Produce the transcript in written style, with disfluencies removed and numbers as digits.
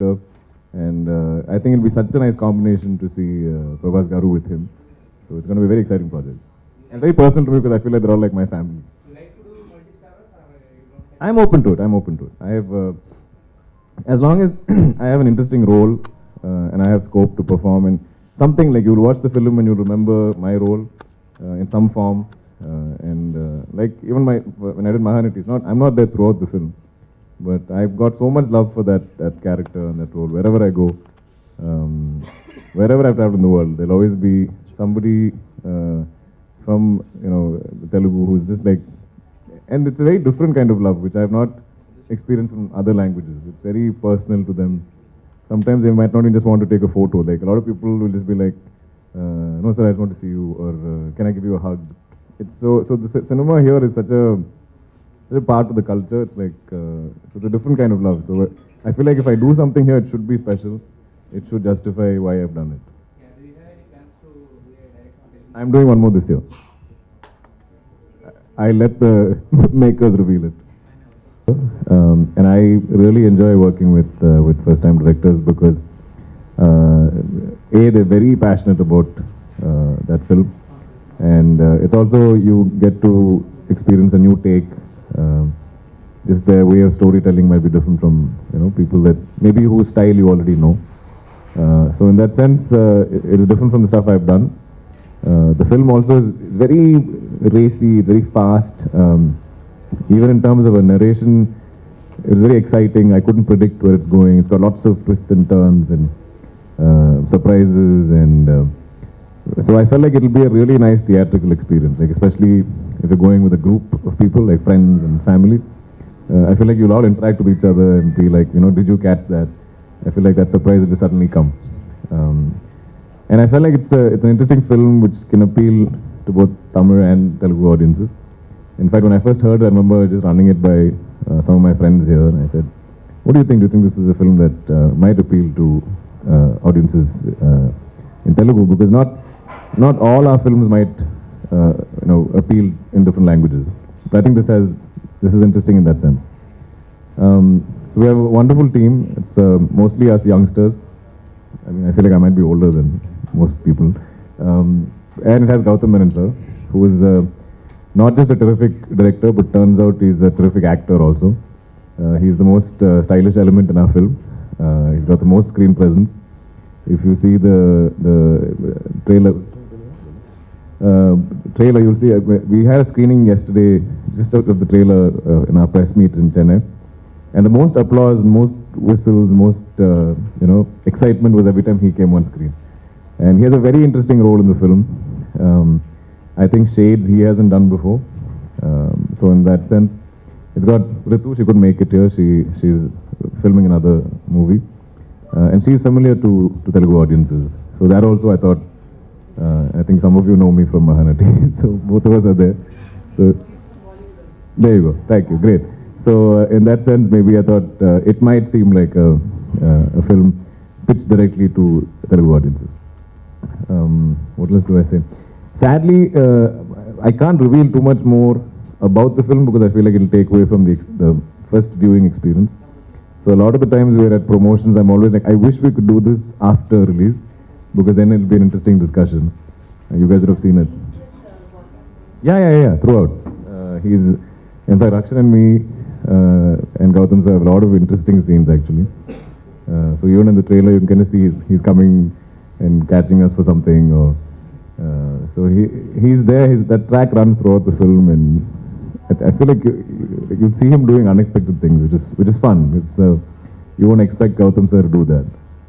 And I think it'll be such a nice combination to see Prabhas Garu with him. So it's going to be a very exciting project. And very personal to me because I feel like they're all like my family. I'm open to it. I'm open to it. I have, as long as I have an interesting role and I have scope to perform and something like you'll watch the film and you'll remember my role in some form. Like even when I did Mahanati, I'm not there throughout the film. But I've got so much love for that character and that role. Wherever I go, wherever I've traveled in the world, there'll always be somebody from Telugu who's just like, and it's a very different kind of love which I have not experienced in other languages. It's very personal to them. Sometimes they might not even just want to take a photo. Like a lot of people will just be like, "No sir, I just want to see you," or "Can I give you a hug?" It's so the cinema here is such a part of the culture. It's like so it's a different kind of love. So I feel like if I do something here, it should be special. It should justify why I've done it. Yeah, do you have any plans to be a director on Telugu? I'm doing one more this year. I let the makers reveal it. And I really enjoy working with first-time directors because they're very passionate about that film, and it's also you get to experience a new take. Just their way of storytelling might be different from people that maybe whose style you already know. So in that sense, it is different from the stuff I've done. The film also is very racy, it's very fast. Even in terms of a narration, it was very exciting. I couldn't predict where it's going. It's got lots of twists and turns and surprises, and so I felt like it'll be a really nice theatrical experience. Like especially if you're going with a group of people, like friends and families. I feel like you'll all interact with each other and be like, did you catch that? I feel like that surprise will just suddenly come. And I felt like it's an interesting film which can appeal to both Tamil and Telugu audiences. In fact, when I first heard it, I remember just running it by some of my friends here, and I said, "What do you think? Do you think this is a film that might appeal to audiences in Telugu? Because not all our films might appeal in different languages. But I think this is interesting in that sense." So we have a wonderful team. It's mostly us youngsters. I mean, I feel like I might be older than most people. And it has Gautham Menon sir, who is not just a terrific director, but turns out he's a terrific actor also. He's the most stylish element in our film. He's got the most screen presence. If you see the trailer, you'll see we had a screening yesterday just out of the trailer in our press meet in Chennai, and the most applause, most whistles, most excitement was every time he came on screen. And he has a very interesting role in the film. I think shades he hasn't done before. So in that sense, it's got Ritu. She couldn't make it here. She's filming another movie, and she's familiar to Telugu audiences. So that also I thought. I think some of you know me from Mahanati, so both of us are there. So there you go. Thank you. Great. So in that sense, maybe I thought it might seem like a film pitched directly to Telugu audiences. What else do I say? Sadly, I can't reveal too much more about the film because I feel like it'll take away from the first viewing experience. So a lot of the times we're at promotions, I'm always like, I wish we could do this after release, because then it'll be an interesting discussion. You guys would have seen it. Yeah, throughout. In fact, Akshan and me and Gautham sir have a lot of interesting scenes actually. So even in the trailer, you can kind of see he's coming and catching us for something, or so he's there. That track runs throughout the film, and I feel like you'll see him doing unexpected things, which is fun. It's you won't expect Gautham sir to do that.